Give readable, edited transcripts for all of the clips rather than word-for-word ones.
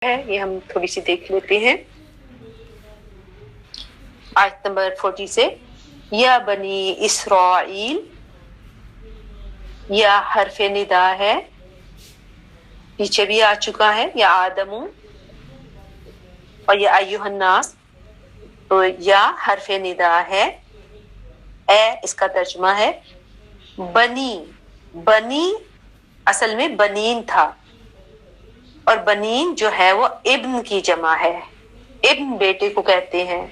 ہے یہ ہم تھوڑی سی دیکھ لیتے ہیں آیت نمبر 40 سے. یا بنی اسرائیل، یا حرف ندا ہے، پیچھے بھی آ چکا ہے، یا آدم اور یا ایھا الناس، تو یا حرف ندا ہے، اے اس کا ترجمہ ہے. بنی، بنی اصل میں بنین تھا، اور بنین جو ہے وہ ابن کی جمع ہے. ابن بیٹے کو کہتے ہیں،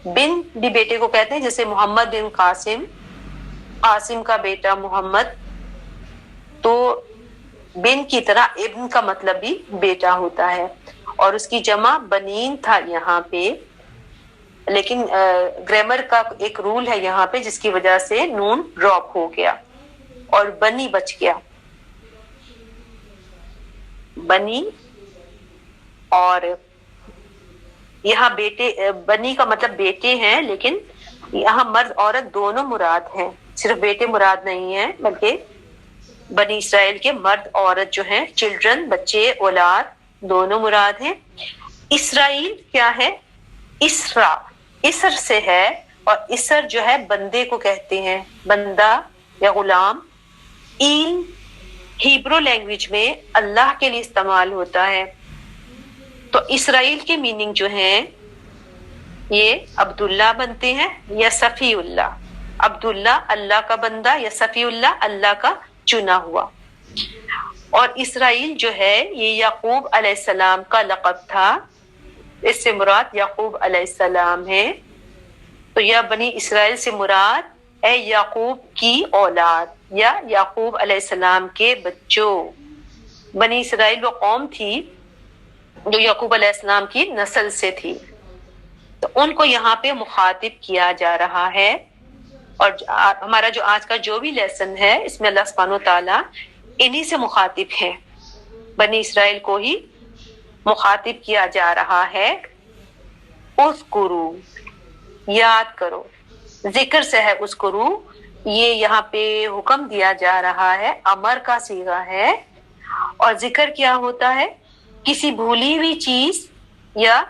بن بھی بیٹے کو کہتے ہیں، جیسے محمد بن قاسم، قاسم کا بیٹا محمد، تو بن کی طرح ابن کا مطلب بھی بیٹا ہوتا ہے، اور اس کی جمع بنین تھا یہاں پہ. لیکن گرامر کا ایک رول ہے یہاں پہ جس کی وجہ سے نون ڈراپ ہو گیا اور بنی بچ گیا. بنی، اور یہاں بیٹے، بنی کا مطلب بیٹے ہیں، لیکن یہاں مرد عورت دونوں مراد ہیں، صرف بیٹے مراد نہیں ہیں، بلکہ بنی اسرائیل کے مرد عورت جو ہیں، چلڈرن، بچے، اولاد، دونوں مراد ہیں. اسرائیل کیا ہے؟ اسرا، اسر سے ہے، اور اسر جو ہے بندے کو کہتے ہیں، بندہ یا غلام. ایل ہیبرو لینگویج میں اللہ کے لیے استعمال ہوتا ہے. تو اسرائیل کے میننگ جو ہیں یہ عبداللہ بنتے ہیں یا صفی اللہ. عبداللہ اللہ کا بندہ، یا صفی اللہ اللہ کا چنا ہوا. اور اسرائیل جو ہے یہ یعقوب علیہ السلام کا لقب تھا، اس سے مراد یعقوب علیہ السلام ہے. تو یا بنی اسرائیل سے مراد اے یعقوب کی اولاد، یا یعقوب علیہ السلام کے بچوں. بنی اسرائیل وہ قوم تھی جو یعقوب علیہ السلام کی نسل سے تھی، تو ان کو یہاں پہ مخاطب کیا جا رہا ہے. اور ہمارا جو آج کا جو بھی لیسن ہے اس میں اللہ سبحانہ وتعالیٰ انہی سے مخاطب ہیں، بنی اسرائیل کو ہی مخاطب کیا جا رہا ہے. اذکرو، یاد کرو، ذکر سے ہے اذکرو، یہ یہاں پہ حکم دیا جا رہا ہے، امر کا صیغہ ہے. اور ذکر کیا ہوتا ہے؟ کسی بھولی ہوئی چیز یا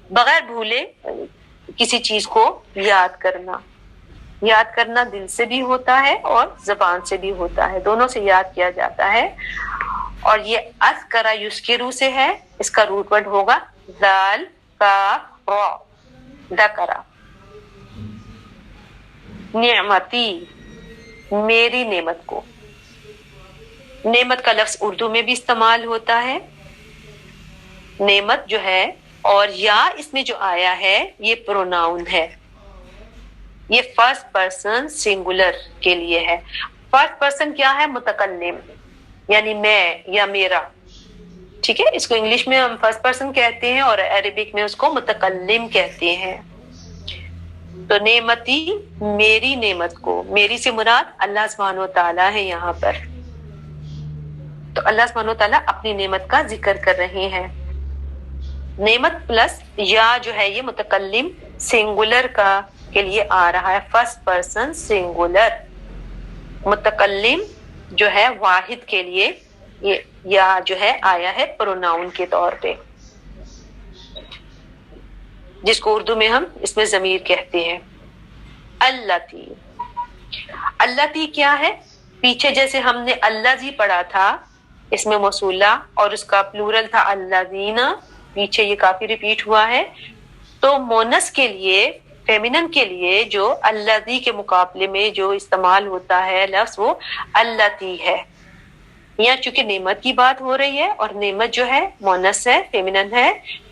بغیر بھولے کسی چیز کو یاد کرنا. یاد کرنا دل سے بھی ہوتا ہے اور زبان سے بھی ہوتا ہے، دونوں سے یاد کیا جاتا ہے. اور یہ اذکر یذکر سے ہے، اس کا روٹ ورڈ ہوگا ذال کا را، ذکر. نعمتی، میری نعمت کو. نعمت کا لفظ اردو میں بھی استعمال ہوتا ہے، نعمت جو ہے، اور یا اس میں جو آیا ہے یہ پروناؤن ہے، یہ فرسٹ پرسن سنگولر کے لیے ہے. فرسٹ پرسن کیا ہے؟ متکلم، یعنی میں یا میرا. ٹھیک ہے، اس کو انگلش میں ہم فرسٹ پرسن کہتے ہیں اور عربک میں اس کو متکلم کہتے ہیں. تو نعمتی، میری نعمت کو، میری سے مراد اللہ سبحانہ وتعالیٰ ہے یہاں پر. تو اللہ سبحانہ وتعالیٰ اپنی نعمت کا ذکر کر رہے ہیں. نعمت پلس یا جو ہے یہ متکلم سنگولر کا کے لیے آ رہا ہے، فرسٹ پرسن سنگولر. متکلم جو ہے واحد کے لیے یہ یا جو ہے آیا ہے پروناؤن کے طور پہ، جس کو اردو میں ہم اس میں ضمیر کہتے ہیں. اللتی، اللتی کیا ہے؟ پیچھے جیسے ہم نے الذی پڑھا تھا، اس میں موصولہ اور اس کا پلورل تھا الذین، پیچھے یہ کافی ریپیٹ ہوا ہے. تو مونس کے لیے، فیمینن کے لیے جو الذی کے مقابلے میں جو استعمال ہوتا ہے لفظ وہ اللتی ہے. یہاں چونکہ نعمت کی بات ہو رہی ہے اور نعمت جو ہے مونس ہے، فیمینن ہے،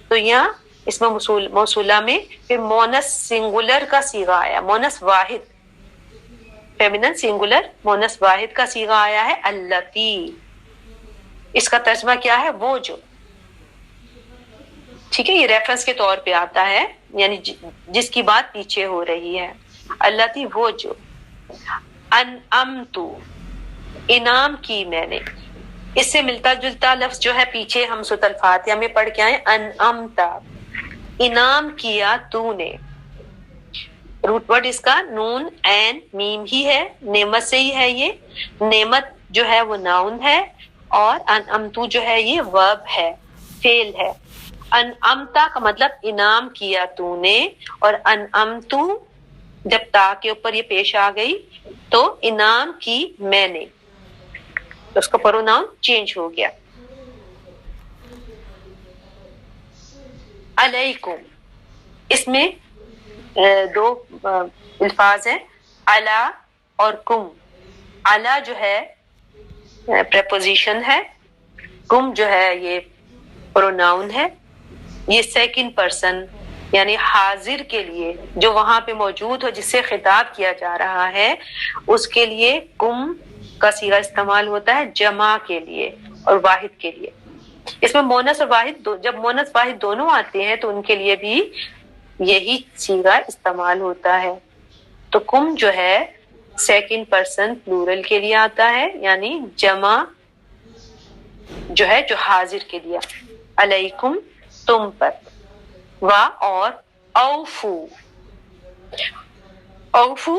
تو یہاں اس میں موصولہ میں پھر مونس سنگولر کا صیغہ آیا، مونس واحد، فیمینن سنگولر مونس واحد کا صیغہ آیا ہے اللتی. اس کا ترجمہ کیا ہے؟ وہ جو. ٹھیک ہے، یہ ریفرنس کے طور پہ آتا ہے، یعنی جس کی بات پیچھے ہو رہی ہے. اللتی، وہ جو. انعمتو، انعام کی میں نے. اس سے ملتا جلتا لفظ جو ہے پیچھے ہم سورۃ الفاتحہ میں پڑھ کے آئے، انعمتا، انعام کیا تو نے. روٹ ورڈ اس کا نون عین میم ہی ہے، نعمت سے ہی ہے. یہ نعمت جو ہے وہ ناؤن ہے، اور انعمتو جو ہے یہ ورب ہے. فعل ہے. انعمتا کا مطلب انعام کیا تو نے, اور انعمتو جب تا کے اوپر یہ پیش آ گئی تو انعام کی میں نے, تو اس کا پروناؤن چینج ہو گیا. علیکم, اس میں دو الفاظ ہیں, علا اور کم. علا جو ہے پریپوزیشن ہے, کم جو ہے یہ پروناؤن ہے. یہ سیکنڈ پرسن یعنی حاضر کے لیے جو وہاں پہ موجود ہو, جس سے خطاب کیا جا رہا ہے, اس کے لیے کم کا صیغہ استعمال ہوتا ہے جمع کے لیے اور واحد کے لیے. اس میں مونس اور واحد, جب مونس واحد دونوں آتے ہیں تو ان کے لیے بھی یہی صیغہ استعمال ہوتا ہے. تو کم جو ہے سیکنڈ پرسن پلورل کے لیے آتا ہے, یعنی جمع جو ہے جو حاضر کے لیے. علیکم تم پر. وا اور اوفو, اوفو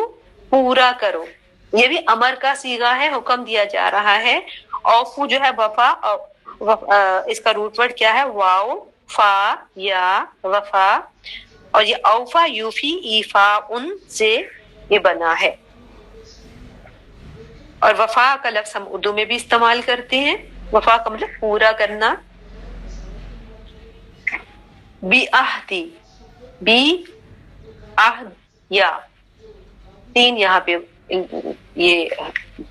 پورا کرو, یہ بھی امر کا صیغہ ہے, حکم دیا جا رہا ہے. اوفو جو ہے وفا, اس کا روٹ ورڈ کیا ہے, واو فا یا وفا, اور یہ اوفا یوفی ایفا ان سے یہ بنا ہے. اور وفا کا لفظ ہم اردو میں بھی استعمال کرتے ہیں, وفا کا مطلب پورا کرنا. بی عہدی, بی عہد یا, تین یہاں پہ یہ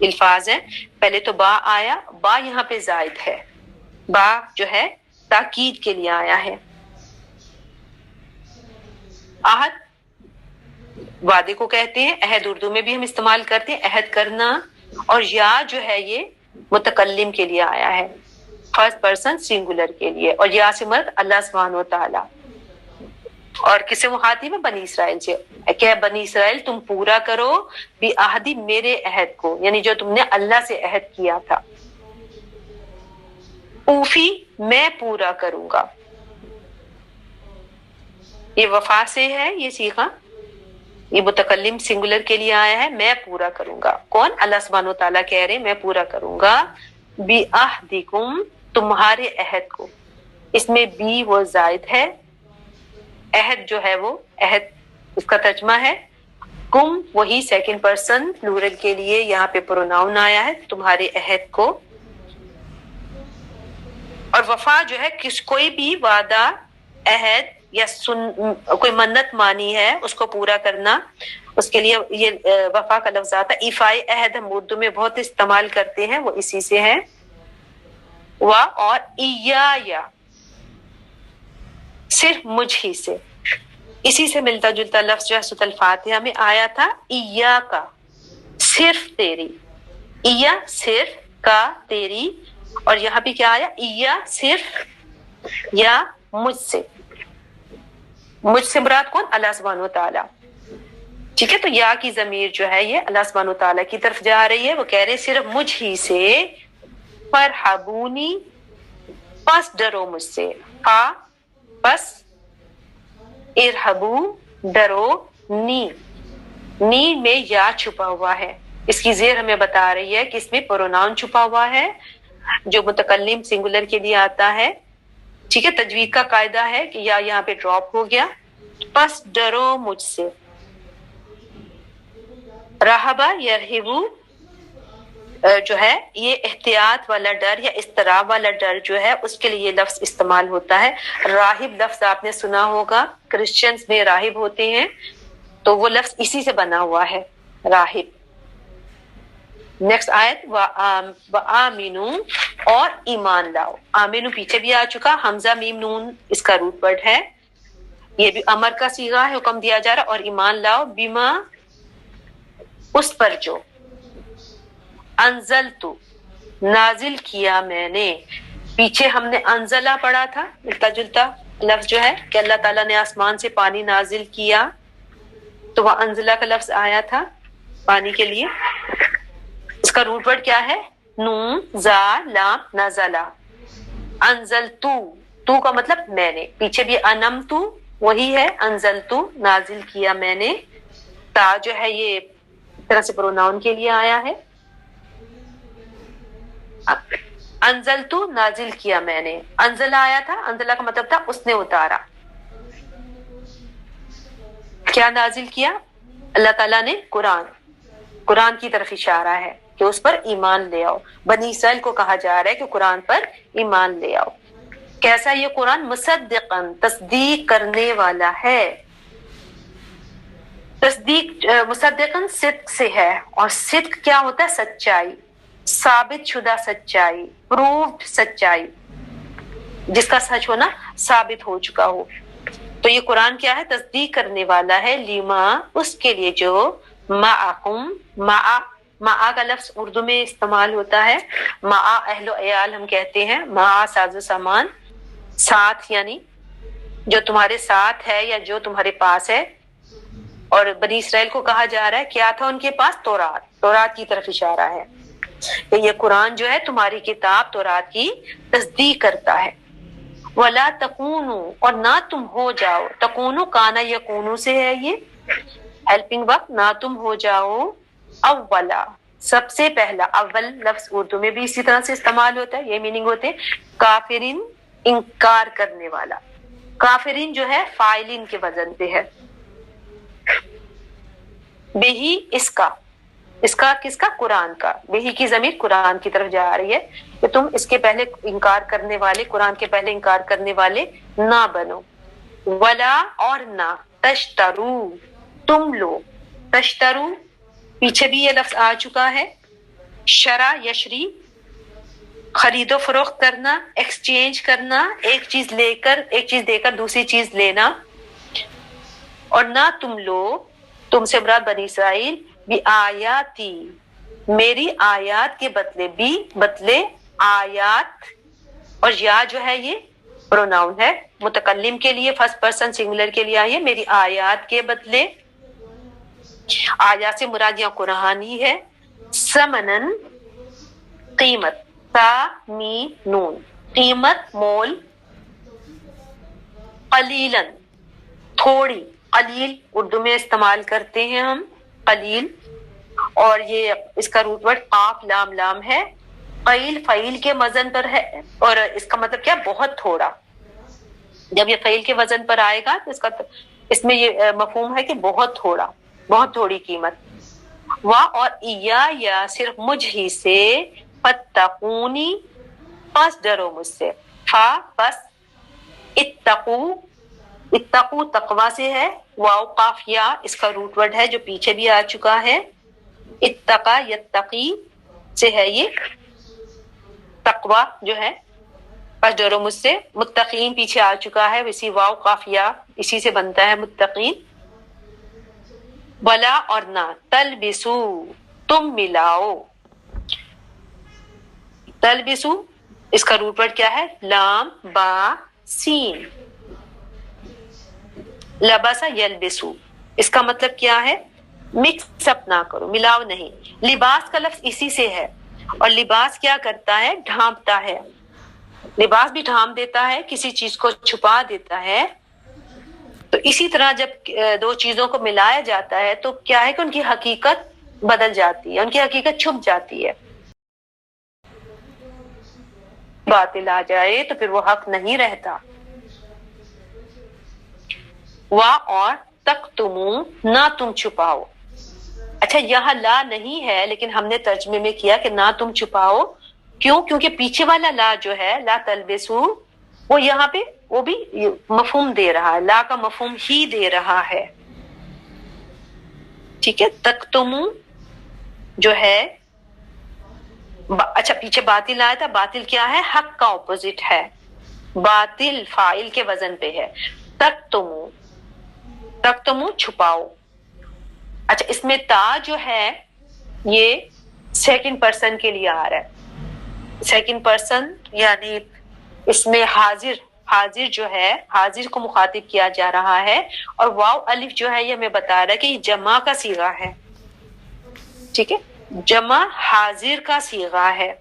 الفاظ ہیں. پہلے تو با آیا, با یہاں پہ زائد ہے, با جو ہے تاکید کے لیے آیا ہے. عہد وعدے کو کہتے ہیں, عہد اردو میں بھی ہم استعمال کرتے ہیں, عہد کرنا. اور یا جو ہے یہ متکلم کے لیے آیا ہے, فرسٹ پرسن سنگولر کے لیے, اور یا سے مراد اللہ سبحانہ و تعالی. اور کس سے مخاطب ہے, بنی اسرائیل سے, کہ بنی اسرائیل تم پورا کرو بھی عہدی میرے عہد کو, یعنی جو تم نے اللہ سے عہد کیا تھا. اوفی میں پورا کروں گا, یہ وفا سے ہے یہ صیغہ, یہ متکلم سنگولر کے لیے آیا ہے, میں پورا کروں گا. کون, اللہ سبحانہ و تعالیٰ کہہ رہے میں پورا کروں گا بی عہدکم تمہارے عہد کو. اس میں بی وہ زائد ہے, عہد جو ہے وہ عہد اس کا ترجمہ ہے, کم وہی سیکنڈ پرسن پلورل کے لیے یہاں پہ پروناؤن آیا ہے تمہارے عہد کو. اور وفا جو ہے کوئی بھی وعدہ, عہد یا کوئی منت مانی ہے اس کو پورا کرنا, اس کے لیے یہ وفا کا لفظ آتا ہے. ایفائے عہد ہم اردو میں بہت استعمال کرتے ہیں, وہ اسی سے ہے. وا اور یا صرف مجھ ہی سے, اسی سے ملتا جلتا لفظ جو ہے سورۃ الفاتحہ میں آیا تھا, ایا کا صرف تیری, ایا صرف کا تیری. اور یہاں بھی کیا آیا, ایا صرف یا مجھ سے. مجھ سے مراد کون, اللہ سبحانہ و تعالیٰ. ٹھیک ہے, تو یا کی ضمیر جو ہے یہ اللہ سبحانہ و تعالیٰ کی طرف جا رہی ہے. وہ کہہ رہے ہیں صرف مجھ ہی سے, فرحبونی پس ڈرو مجھ سے, فا پس ارحبو ڈرو, نی میں یا چھپا ہوا ہے. اس کی زیر ہمیں بتا رہی ہے کہ اس میں پروناؤن چھپا ہوا ہے جو متکلم سنگولر کے لیے آتا ہے. ٹھیک ہے, تجوید کا قاعدہ ہے کہ یا یہاں پہ ڈراپ ہو گیا. پس ڈرو مجھ سے. رہبا یرہبو جو ہے یہ احتیاط والا ڈر یا اضطراب والا ڈر جو ہے اس کے لیے یہ لفظ استعمال ہوتا ہے. راہب لفظ آپ نے سنا ہوگا, کرسچنز میں راہب ہوتے ہیں, تو وہ لفظ اسی سے بنا ہوا ہے, راہب. نیکسٹ آیت, وآمنو اور ایمان لاؤ. آمنو پیچھے بھی آ چکا, حمزہ میم نون اس کا روٹ ورڈ ہے, یہ بھی امر کا صیغہ ہے, حکم دیا جا رہا. اور ایمان لاؤ بما اس پر جو, انزلتو نازل کیا میں نے. پیچھے ہم نے انزلہ پڑھا تھا, ملتا جلتا لفظ جو ہے کہ اللہ تعالیٰ نے آسمان سے پانی نازل کیا, تو وہ انزلہ کا لفظ آیا تھا پانی کے لیے. اس کا روٹ ورڈ کیا ہے, نون زا لام نزلہ. انزلتو, تو کا مطلب میں نے, پیچھے بھی انمتو وہی ہے, انزلتو نازل کیا میں نے. تا جو ہے یہ طرح سے پروناؤن کے لیے آیا ہے. انزلتو نازل کیا میں نے، انزل آیا تھا، انزلہ کا مطلب تھا اس نے اتارا، کیا نازل کیا؟ اللہ تعالیٰ نے قرآن کی طرف اشارہ ہے کہ اس پر ایمان لے آؤ. بنی اسرائیل کو کہا جا رہا ہے کہ قرآن پر ایمان لے آؤ. کیسا یہ قرآن؟ مصدقاً تصدیق کرنے والا ہے. تصدیق مصدقاً صدق سے ہے، اور صدق کیا ہوتا ہے؟ سچائی، ثابت شدہ سچائی، پروفڈ سچائی، جس کا سچ ہونا ثابت ہو چکا ہو. تو یہ قرآن کیا ہے؟ تصدیق کرنے والا ہے. لیما، اس کے لیے جو معکم، مع کا لفظ اردو میں استعمال ہوتا ہے، مع اہل و عیال ہم کہتے ہیں، مع ساز و سامان، ساتھ، یعنی جو تمہارے ساتھ ہے یا جو تمہارے پاس ہے. اور بنی اسرائیل کو کہا جا رہا ہے کیا تھا ان کے پاس؟ تورات کی طرف اشارہ ہے کہ یہ قرآن جو ہے تمہاری کتاب تورات کی تصدیق کرتا ہے. وَلَا تَكُونُوا، اور نہ تم ہو جاؤ، تکونو کانا یکونو سے ہے، یہ ہیلپنگ وقت، نہ تم ہو جاؤ اولا، سب سے پہلا. اول لفظ اردو میں بھی اسی طرح سے استعمال ہوتا ہے، یہ میننگ ہوتے ہیں کافرین، انکار کرنے والا. کافرین جو ہے فاعلین کے وزن پہ ہے. بہی، اس کا کس کا؟ قرآن کا. بہی کی ضمیر قرآن کی طرف جا رہی ہے کہ تم اس کے پہلے انکار کرنے والے، قرآن کے پہلے انکار کرنے والے نہ بنو. ولا، اور نہ، تشترو، تم لو. تشترو پیچھے بھی یہ لفظ آ چکا ہے، شرع یشری، خرید و فروخت کرنا، ایکسچینج کرنا، ایک چیز دے کر دوسری چیز لینا. اور نہ تم لو، تم سے مراد بنی اسرائیل، بھی آیاتی، میری آیات کے بدلے آیات. اور یا جو ہے یہ پروناؤن ہے، متکلم کے لیے فرسٹ پرسن سنگولر کے لیے آئی ہے، میری آیات کے بدلے. آیات سے مراد یہاں قرآن ہی ہے. سمنن، قیمت، نون، قیمت، مول. قلیلاً، تھوڑی، قلیل اردو میں استعمال کرتے ہیں ہم، قلیل. اور یہ اس کا روٹ ورڈ قاف لام لام ہے. قیل فعیل کے وزن پر ہے، اور اس کا مطلب کیا؟ بہت تھوڑا. جب یہ فعیل کے وزن پر آئے گا تو اس میں یہ مفہوم ہے کہ بہت تھوڑا، بہت تھوڑی قیمت. اور یا صرف مجھ ہی سے، فتقونی، پس ڈرو مجھ سے. پس اتقو تقوی سے ہے. واو قاف یا اس کا روٹ ورڈ ہے جو پیچھے بھی آ چکا ہے. اتقا یتقی سے ہے یہ تقوی جو ہے، پس ڈرو مجھ سے. متقین پیچھے آ چکا ہے، اسی واو قاف یا اسی سے بنتا ہے متقین. بلا، اور نہ، تلبسو، تم ملاؤ. تلبسو اس کا روٹ ورڈ کیا ہے؟ لام با سین. لباسا یلبسو، اس کا مطلب کیا ہے؟ مکس اپ نہ کرو، ملاؤ نہیں. لباس کا لفظ اسی سے ہے، اور لباس کیا کرتا ہے؟ ڈھانپتا ہے. لباس بھی ڈھانپ دیتا ہے، کسی چیز کو چھپا دیتا ہے. تو اسی طرح جب دو چیزوں کو ملایا جاتا ہے تو کیا ہے کہ ان کی حقیقت بدل جاتی ہے، ان کی حقیقت چھپ جاتی ہے. باطل آ جائے تو پھر وہ حق نہیں رہتا. اور تکتمو، نہ تم چھپاؤ. اچھا یہاں لا نہیں ہے، لیکن ہم نے ترجمے میں کیا کہ نہ تم چھپاؤ. کیوں؟ کیونکہ پیچھے والا لا جو ہے، لا تلبسو، وہ یہاں پہ وہ بھی مفہوم دے رہا ہے، لا کا مفہوم ہی دے رہا ہے. ٹھیک ہے. تکتمو جو ہے، اچھا پیچھے باطل آیا تھا، باطل کیا ہے؟ حق کا اپوزٹ ہے. باطل فاعل کے وزن پہ ہے. تکتمو چھپاؤ. اچھا اس میں تا جو ہے یہ سیکنڈ پرسن کے لیے آ رہا ہے. سیکنڈ پرسن یعنی اس میں حاضر جو ہے، حاضر کو مخاطب کیا جا رہا ہے. اور واو الف جو ہے یہ ہمیں بتا رہا ہے کہ یہ جمع کا صیغہ ہے. ٹھیک ہے، جمع حاضر کا صیغہ ہے.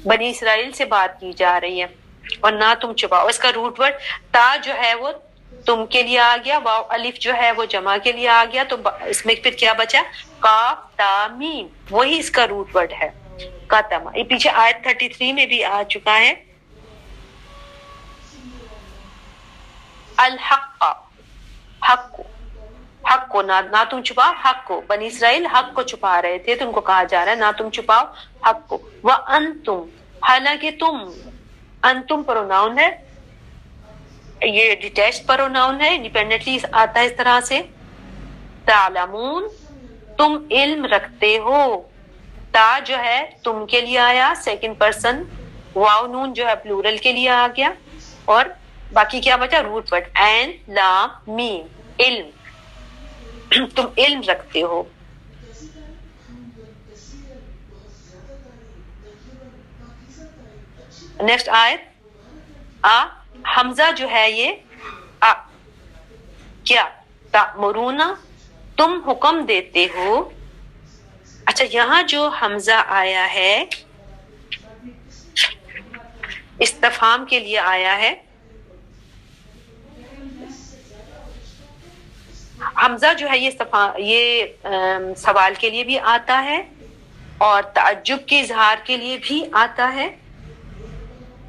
بنی اسرائیل سے بات کی جا رہی ہے. اور نہ تم چھپاؤ، اس کا روٹ ورڈ تا جو ہے وہ تم کے لیے آ گیا، واو الف جو ہے وہ جمع کے لیے آ گیا. تو اس میں پھر کیا بچا؟ قاف تا میم، وہی اس کا روٹ ورڈ ہے. کتما. یہ پیچھے آیت 33 میں بھی آ چکا ہے. الحق حق کو نہ تم چھپاؤ. حق کو بنی اسرائیل حق کو چھپا رہے تھے تو ان کو کہا جا رہا ہے نہ تم چھپاؤ حق کو. وانتم حالانکہ تم, انتم پروناؤن ہے, یہ ڈیٹیچڈ پروناؤن ہے, انڈیپینڈنٹلی آتا ہے اس طرح سے. تعلمون تم علم رکھتے ہو. تا جو ہے تم کے لیے آیا سیکنڈ پرسن, واو نون جو ہے پلورل کے لیے آ گیا, اور باقی کیا بچا روٹ ورڈ این لام میم علم. تم علم رکھتے ہو. نیکسٹ آیت حمزہ جو ہے یہ کیا تأمرون تم حکم دیتے ہو. اچھا یہاں جو حمزہ آیا ہے استفہام کے لیے آیا ہے. حمزہ جو ہے یہ سوال کے لیے بھی آتا ہے اور تعجب کے اظہار کے لیے بھی آتا ہے.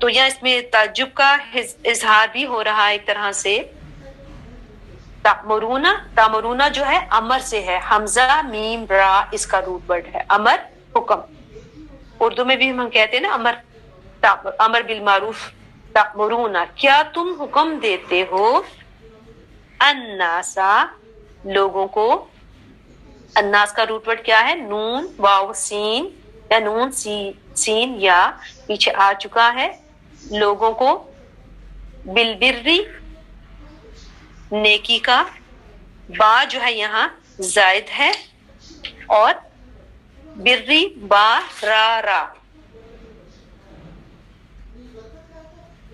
تو یہاں اس میں تعجب کا اظہار بھی ہو رہا ہے ایک طرح سے. تامرون جو ہے امر سے ہے, حمزہ میم را اس کا روٹ ورڈ ہے. امر حکم, اردو میں بھی ہم کہتے ہیں نا امر بالمعروف. تامرون کیا تم حکم دیتے ہو, الناسا لوگوں کو. الناس کا روٹ ورڈ کیا ہے نون واو سین یا نون سین یا پیچھے آ چکا ہے. لوگوں کو بالبری نیکی کا, با جو ہے یہاں زائد ہے اور بری با را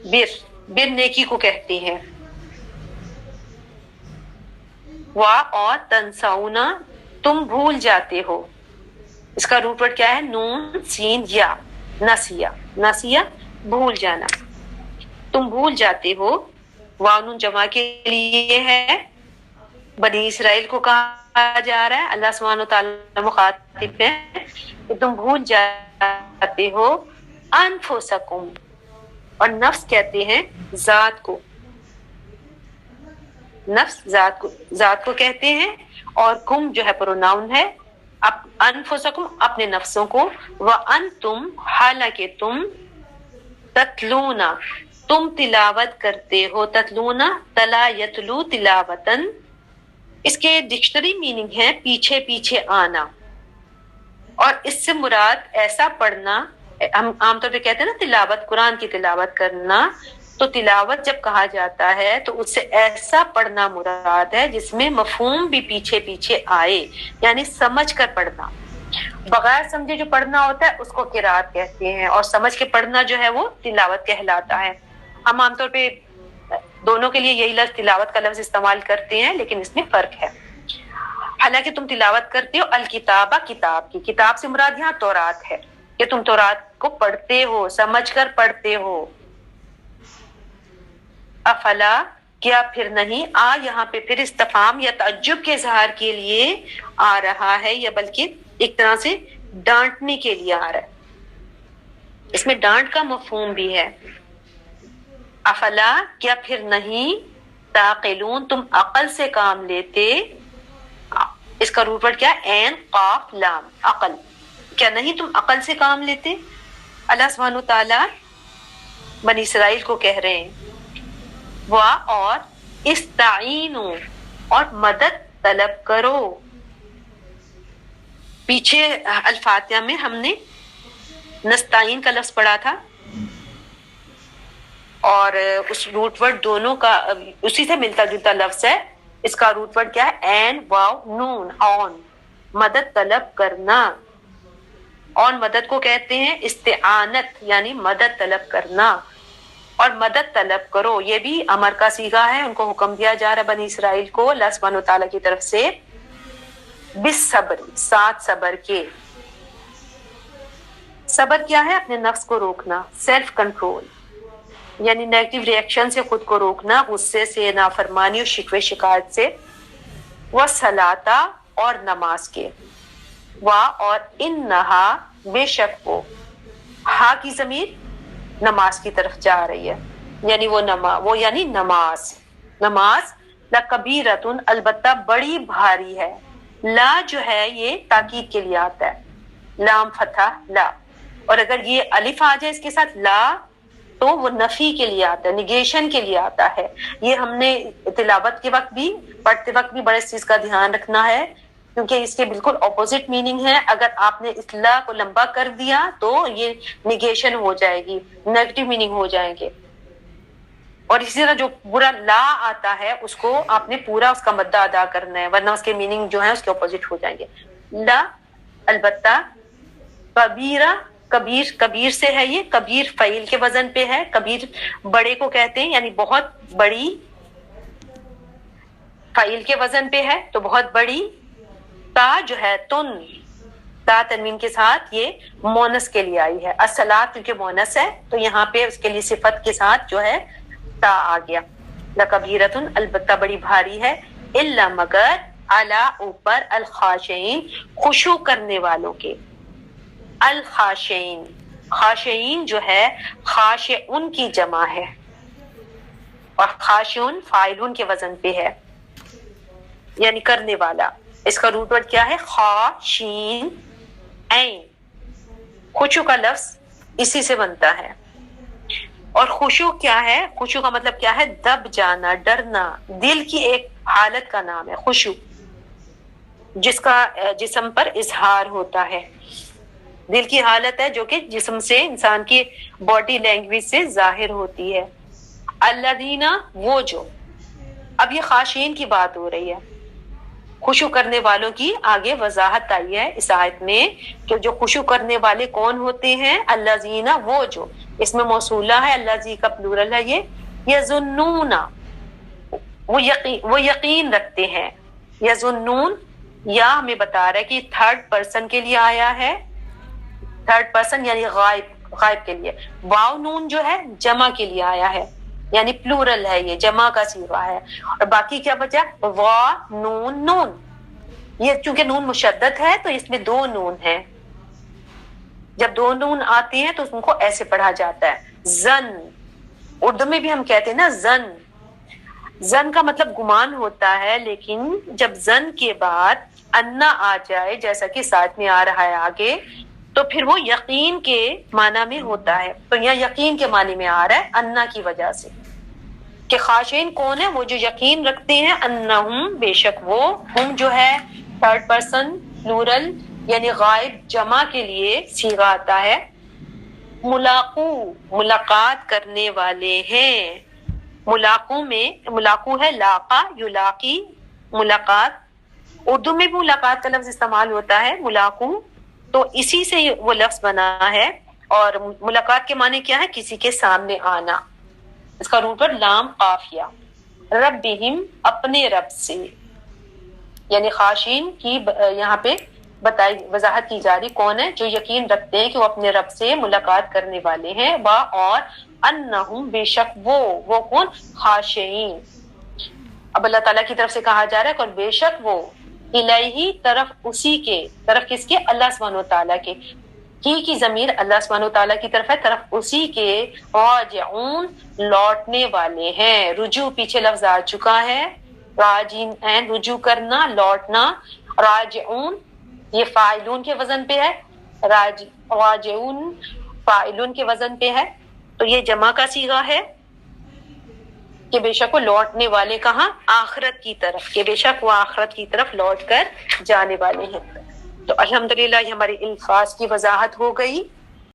بر نیکی کو کہتے ہیں. وا اور تنسونا تم بھول جاتے ہو. اس کا روٹ ورڈ کیا ہے نون سین یا نسیا بھول جانا. تم بھول جاتے ہو. وانون جمع کے لیے ہے, بنی اسرائیل کو کہا جا رہا ہے. اللہ سبحانہ و تعالی مخاطب ہے کہ تم بھول جاتے ہو. انفسکم اور نفس کہتے ہیں ذات کو, نفس ذات کو کہتے ہیں, اور کم جو ہے پروناؤن ہے. انفسکم اپنے نفسوں کو. وانتم حالانکہ تم تتلونا تم تلاوت کرتے ہو. تتلونا تلا یتلو تلاوتن, اس کے ڈکشنری میننگ ہے پیچھے پیچھے آنا, اور اس سے مراد ایسا پڑھنا. ہم عام طور پہ کہتے ہیں نا تلاوت, قرآن کی تلاوت کرنا. تو تلاوت جب کہا جاتا ہے تو اس سے ایسا پڑھنا مراد ہے جس میں مفہوم بھی پیچھے پیچھے آئے, یعنی سمجھ کر پڑھنا. بغیر سمجھے جو پڑھنا ہوتا ہے اس کو قرات کہتے ہیں, اور سمجھ کے پڑھنا جو ہے وہ تلاوت کہلاتا ہے. ہم عام طور پہ دونوں کے لیے یہی لفظ تلاوت کا لفظ استعمال کرتے ہیں, لیکن اس میں فرق ہے. حالانکہ تم تلاوت کرتے ہو الکتابہ کتاب کی. کتاب سے مراد یہاں تورات ہے کہ تم تورات کو پڑھتے ہو, سمجھ کر پڑھتے ہو. افلا کیا پھر نہیں, یہاں پہ پھر استفہام یا تعجب کے اظہار کے لیے آ رہا ہے, یا بلکہ ایک طرح سے ڈانٹنے کے لیے آ رہا ہے. اس میں ڈانٹ کا مفہوم بھی ہے. افلا کیا پھر نہیں, تعقلون تم عقل سے کام لیتے. اس کا روٹ ورڈ کیا عین قاف لام عقل. کیا نہیں تم عقل سے کام لیتے. اللہ سبحانہ تعالیٰ بنی اسرائیل کو کہہ رہے ہیں اور استعینوا اور مدد طلب کرو. پیچھے الفاتحہ میں ہم نے نستعین کا لفظ پڑھا تھا, اور اس روٹ ورڈ دونوں کا اسی سے ملتا جلتا لفظ ہے. اس کا روٹ ورڈ کیا ہے این واو نون آن, مدد طلب کرنا. اور مدد کو کہتے ہیں استعانت, یعنی مدد طلب کرنا. اور مدد طلب کرو یہ بھی امر کا صیغہ ہے, ان کو حکم دیا جا رہا ہے بنی اسرائیل کو اللہ سبحانہ تعالیٰ کی طرف سے. بالصبر ساتھ صبر کے. صبر کیا ہے اپنے نفس کو روکنا, سیلف کنٹرول, یعنی نیگیٹو ریئیکشن سے خود کو روکنا, غصے سے, نافرمانی اور شکوے شکایت سے. والصلاۃ اور نماز کے. اور انہا بے شک ہا کی ضمیر نماز کی طرف جا رہی ہے، یعنی وہ یعنی نماز لکبیرتن البتہ بڑی بھاری ہے. لا جو ہے یہ تاکید کے لیے آتا ہے، لام فتح لا، اور اگر یہ الف آ جائے اس کے ساتھ لا تو وہ نفی کے لیے آتا ہے، نگیشن کے لیے آتا ہے. یہ ہم نے تلاوت کے وقت بھی پڑھتے وقت بھی بڑے اس چیز کا دھیان رکھنا ہے، کیونکہ اس کے بالکل اپوزٹ میننگ ہے. اگر آپ نے اس لا کو لمبا کر دیا تو یہ نگیشن ہو جائے گی، نیگیٹو میننگ ہو جائیں گے. اور اسی طرح جو پورا لا آتا ہے اس کو آپ نے پورا اس کا مدہ ادا کرنا ہے، ورنہ اس کے میننگ جو ہے اس کے اپوزٹ ہو جائیں گے. لا البتہ، کبیرہ کبیر سے ہے، یہ کبیر فعیل کے وزن پہ ہے. کبیر بڑے کو کہتے ہیں، یعنی بہت بڑی، فعیل کے وزن پہ ہے تو بہت بڑی. تا جو ہے تا تنوین کے ساتھ یہ مونس کے لیے آئی ہے. الصلاۃ کیونکہ مونس ہے تو یہاں پہ اس کے لیے صفت کے ساتھ جو ہے تا آ گیا. لکبیرتن البتہ بڑی بھاری ہے، الا مگر، علی اوپر، الخاشعین خشوع کرنے والوں کے. الخاشعین، خاشعین جو ہے خاشعن کی جمع ہے، اور خاشعن فاعلون کے وزن پہ ہے، یعنی کرنے والا. اس کا روٹ ورڈ کیا ہے؟ خا شین عین. خشوع کا لفظ اسی سے بنتا ہے. اور خشوع کیا ہے؟ خشوع کا مطلب کیا ہے؟ دب جانا، ڈرنا، دل کی ایک حالت کا نام ہے خشوع، جس کا جسم پر اظہار ہوتا ہے. دل کی حالت ہے جو کہ جسم سے، انسان کی باڈی لینگویج سے ظاہر ہوتی ہے. الذین وہ جو، اب یہ خاشعین کی بات ہو رہی ہے، خشوع کرنے والوں کی آگے وضاحت آئی ہے اس آیت میں کہ جو خشوع کرنے والے کون ہوتے ہیں. الذین وہ جو، اس میں موصولہ ہے، الذی کا پلورل ہے یہ. یظنون وہ یقین رکھتے ہیں. یظنون یا ہمیں بتا رہا ہے کہ تھرڈ پرسن کے لیے آیا ہے، تھرڈ پرسن یعنی غائب کے لیے. واو نون جو ہے جمع کے لیے آیا ہے، یعنی پلورل ہے، یہ جمع کا صیغہ ہے. اور باقی کیا بچا؟ وا نون نون. یہ چونکہ نون مشدد ہے تو اس میں دو نون ہیں. جب دو نون آتے ہیں تو ان کو ایسے پڑھا جاتا ہے زن. اردو میں بھی ہم کہتے ہیں نا زن. زن کا مطلب گمان ہوتا ہے، لیکن جب زن کے بعد انا آ جائے جیسا کہ ساتھ میں آ رہا ہے آگے، تو پھر وہ یقین کے معنی میں ہوتا ہے. تو یہاں یقین کے معنی میں آ رہا ہے انا کی وجہ سے کہ خاشعین کون ہے؟ وہ جو یقین رکھتے ہیں. انہم بے شک وہ، ہم جو ہے تھرڈ پرسن پلورل یعنی غائب جمع کے لیے صیغہ آتا ہے. ملاقو ملاقات کرنے والے ہیں. ملاقو میں ملاقو ہے لاقا یلاقی ملاقات. اردو میں بھی ملاقات کا لفظ استعمال ہوتا ہے ملاقو، تو اسی سے وہ لفظ بنا ہے. اور ملاقات کے معنی کیا ہے؟ کسی کے سامنے آنا. اس کا روٹ پر لام قافیہ. ربہم اپنے رب سے، یعنی خاشعین کی یہاں پہ بتائی وضاحت کی جا رہی کون ہے؟ جو یقین رکھتے ہیں کہ وہ اپنے رب سے ملاقات کرنے والے ہیں. با اور انہم بے شک وہ کون؟ خاشعین. اب اللہ تعالیٰ کی طرف سے کہا جا رہا ہے کہ بے شک وہ، الیہ طرف اسی کے، طرف کس کے؟ اللہ سبحانہ و تعالیٰ کے. ہی کی ضمیر اللہ سبحانہ و تعالیٰ کی طرف ہے، طرف اسی کے. راجعون لوٹنے والے ہیں. رجوع پیچھے لفظ آ چکا ہے، راجین رجوع کرنا، لوٹنا. راجعون یہ فاعلون کے وزن پہ ہے، راجعون فاعلون کے وزن پہ ہے، تو یہ جمع کا صیغہ ہے کہ بے شک وہ لوٹنے والے کہاں؟ آخرت کی طرف، کہ بے شک وہ آخرت کی طرف لوٹ کر جانے والے ہیں. تو الحمدللہ یہ ہماری الفاظ کی وضاحت ہو گئی.